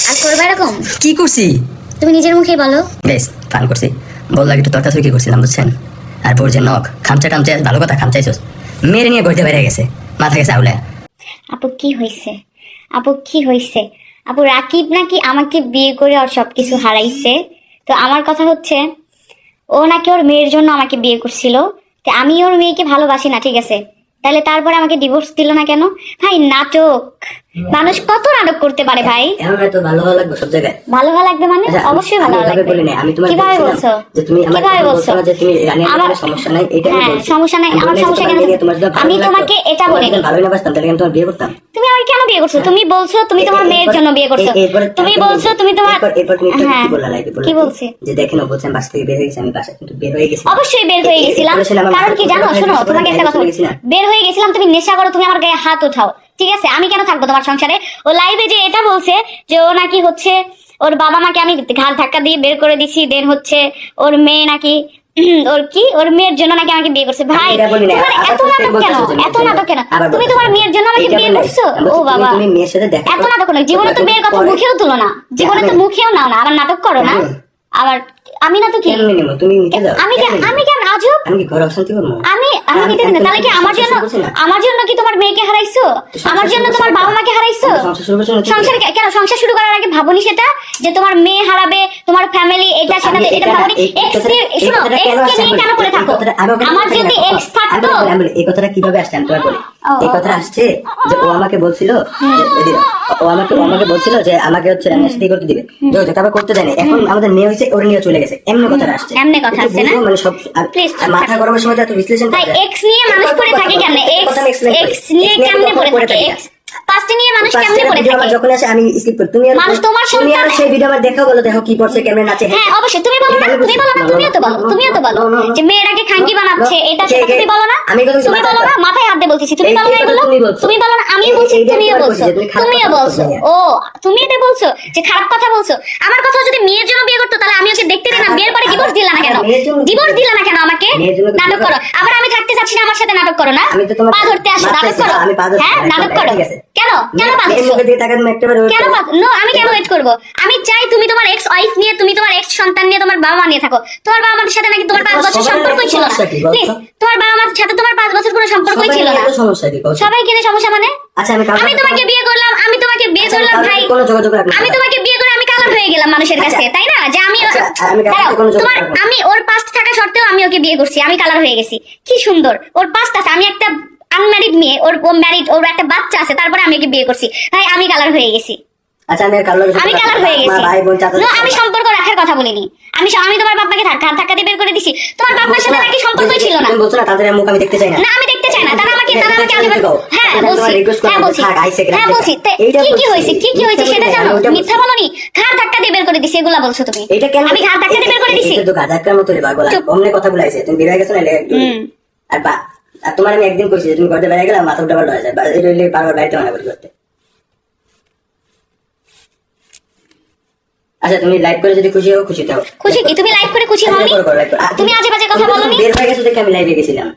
আর করবে এরকম? কি করছি? তুমি নিজের মুখেই বলো। বেশ ফান করছি, বললাম একটু তর্কাতর্কি কি করছিলাম বুঝছেন। আর বোর যে নখ খামচা খামচা, ভালো কথা খামচাইছস, মেরে নিয়ে গড়তে বেড়ে গেছে, মাথা গেছে আউলে। আপু কি হয়েছে? আপু কি হয়েছে? আপু রাকিব নাকি আমাকে বিয়ে করে ওর সবকিছু হারাইছে। তো আমার কথা হচ্ছে, ও নাকি ওর মেয়ের জন্য আমাকে বিয়ে করছিল। তো আমি ওর মেয়েকে ভালোবাসি না, ঠিক আছে, তাহলে তারপরে আমাকে ডিভোর্স দিল না কেন? ভাই নাটক, মানুষ কত নাটক করতে পারে ভাই। এখন তো ভালো ভালো লাগবে সব জায়গায়। ভালো ভালো লাগবে মানে আচ্ছা, অবশ্যই ভালো আমি লাগবে। বলি না, আমি তোমাকে কিভাবে বলছিলাম বলছো? যে তুমি আমার কিভাবে কথা বলছো? বলছো না যে তুমি রানির আমার কোনো সমস্যা নাই, এটা আমি হ্যাঁ বলছি। সমস্যা নাই, আমি আমার বলি যে সমস্যা তোমার কেন? দিকে তোমার যদি ভালো আমি লাগতো, তোমাকে এটা তোমার বলিনি। যদি ভালোই না বাসতাম তাহলে আমি তোমার বিয়ে করতাম। তুমি আমাকে কেন বিয়ে করছো? তুমি বলছো তুমি তোমার মেয়ের জন্য বিয়ে করছো। তুমি বলছো তুমি তোমার এরপর তুমি হ্যাঁ কি বললা? লাইভে বললা কি বলছি? যে দেখেন ও বলছেন বাসা থেকে বের হয়ে গেছে, আমি বাসা কিন্তু বের হয়ে গেছি। অবশ্যই বের হয়ে গেছিলাম, কারণ কি জানো, শোনো তোমাকে একটা কথা বলি। বের হয়ে গেছিলাম, তুমি নেশা করো, তুমি আমার গায়ে হাত উঠাও, ঠিক আছে, আমি কেন থাকবো তোমার সংসারে? ও লাইভে যে এটা বলছে যে ও নাকি হচ্ছে ওর বাবা মাকে আমি ঘাড় ধাক্কা দিয়ে বের করে দিছি, দেন হচ্ছে ওর মেয়ে নাকি ওর কি ওর মেয়ের জন্য নাকি আমাকে বিয়ে করছে। ভাই তোমার এত নাটক কেন? এত নাটক কেন? তুমি তোমার মেয়ের জন্য আমাকে বিয়ে করছো? ও বাবা, তুমি মেয়ের সাথে দেখা এত নাটক কেন? জীবনে তো বিয়ের কথা মুখেও তুলো না, জীবনে তো মুখেও নাও না, আবার নাটক করো না। আবার আমি না তো কি কেন নিব? তুমি নিতে যাও। আমি কেন আজব? আমি কি ঘর অশান্তি করবো? আমি নিতে দিন না। তাহলে কি আমার জন্য কি তোমার মেয়েকে হারাইছো? আমার জন্য তোমার বাবা মাকে হারাইছো? সংসার কেন? সংসার শুরু করার আগে ভাবনি সেটা, যে তোমার মেয়ে হারাবে, তোমার ফ্যামিলি এটা সেটা, এটা ভাবনি। এক্স শুনো, এক্স কে নিয়ে কেন করে থাকো? আমার যদি এক্স থাকতো। এই কথাটা কিভাবে আসছে আমি তোমার বলি। এই কথাটা আসছে যে ও আমাকে বলছিল, ও আমাকে বলছিল যে আমাকে হচ্ছে রান্নাশাড়ি করতে দিবে, তারপর করতে দেয়নি। এখন আমাদের মেয়ে হয়েছে, ওর নিয়ে চলে গেছে, এমনি কথাটা আসছে। এমনি কথা আসছে না, মানে সব মাথা গরমের সময় এত বিশ্লেষণ ভাই এক্স নিয়ে মানুষ পড়ে থাকে কেন? এক্স নিয়ে কেমনে পড়ে থাকে? পাঁচটা নিয়ে মানুষ কেমনে পড়ে থাকে? যখন আসে আমি স্কিপ করি, তুমি আর মানুষ তোমার তুমি আর সন্তান। সেই ভিডিও আমার দেখো, বলো দেখো কি করছে, কেমনে নাচে। হ্যাঁ অবশ্যই তুমি বলো না, তুমি বলো না, তুমিও তো বলো, তুমিও তো বলো যে মেয়েটাকে খাঙ্কি বানাচ্ছে, এটা সেটা তুমি বলো না, তুমি বলো না, মাথায় হাত দিয়ে বলতেছি, তুমি বলো না এগুলো, তুমি বলো না, আমিও বলছি, তুমিও বলছো, তুমিও বলছো। ও তুমি এটা বলছো যে খারাপ কথা বলছো। আমার কথা যদি মেয়ের জন্য বিয়ে করতো তাহলে আমি ওকে দেখতে দিই না, বিয়ের পরে ডিভোর্স দিলা না কেন? ডিভোর্স দিলা না কেন আমাকে? নাটক করো, আবার আমি থাকতে চাচ্ছি না, আমার সাথে নাটক করো না, পা ধরতে আসো, নাটক করো। হ্যাঁ নাটক করো, কেন কেন পা ধরছো? কেন নো, আমি কেন ওয়েট করবো? আমি চাই তুমি তোমার এক্স ওয়াইফ নিয়ে, তুমি তোমার এক্স সন্তান নিয়ে তোমার বাবা মা নিয়ে থাকো। তোমার বাবা মার সাথে নাকি তোমার 5 বছর সম্পর্কই ছিল না। প্লিজ, তোমার বাবা মার সাথে তোমার 5 বছর কোনো সম্পর্কই ছিল না। সবাই কিনে সমস্যা মানে? আমি তোমাকে বিয়ে করলাম, আমি তোমাকে বিয়ে করলাম ভাই, আমি তোমাকে বিয়ে করে আমি কালার হয়ে গেলাম মানুষের কাছে, তাই না? যে আমি তোমার, আমি ওর পাস্ট থাকা সত্ত্বেও আমি ওকে বিয়ে করছি, আমি কালার হয়ে গেছি। কি সুন্দর, ওর পাস্ট আছে, আমি একটা আনম্যারিড মেয়ে, ওর ম্যারিড, ওর একটা বাচ্চা আছে, তারপরে আমি ওকে বিয়ে করছি, তাই আমি কালার হয়ে গেছি। আমি কালার হয়ে গেছি। আমি সম্পর্ক রাখার কথা বলিনি, আমি তোমার বাবাকে ধাক্কা দিয়ে বের করে দিছি। তোমার বাবার সাথে নাকি সম্পর্কই ছিল না। বলছো না তাদের মুখ আমি দেখতে চাই না। না আমি দেখতে চাই না, তারা আমাকে হ্যাঁ বলছি, হ্যাঁ বলছি কি হয়েছে সেটা জানো? মিথ্যা বলনি, ঘাড় ধাক্কা দিয়ে বের করে দিছি, এগুলা বলছো তুমি। আমি ঘাড় ধাক্কা দিয়ে বের করে দিছি? এটা তো গাধাকার মতো রে বাবা, অমনে কথা বলাইছে, তুমি বের হয়ে গেছো না আর তোমার আমি একদিন কইছি যে তুমি ঘরে বের হয়ে গেলে মাথা উল্টা পাল্টা হয়ে যায়, এটা হইলে বারবার বাড়িতে মানা করি করতে। আচ্ছা তুমি লাইক করে যদি খুশি হও, খুশি থাও। খুশি কি? তুমি লাইক করে খুশি হওনি? তুমি আজে বাজে কথা বলনি। বের হয়ে গেছো দেখে আমি লাইভে গেছিলাম।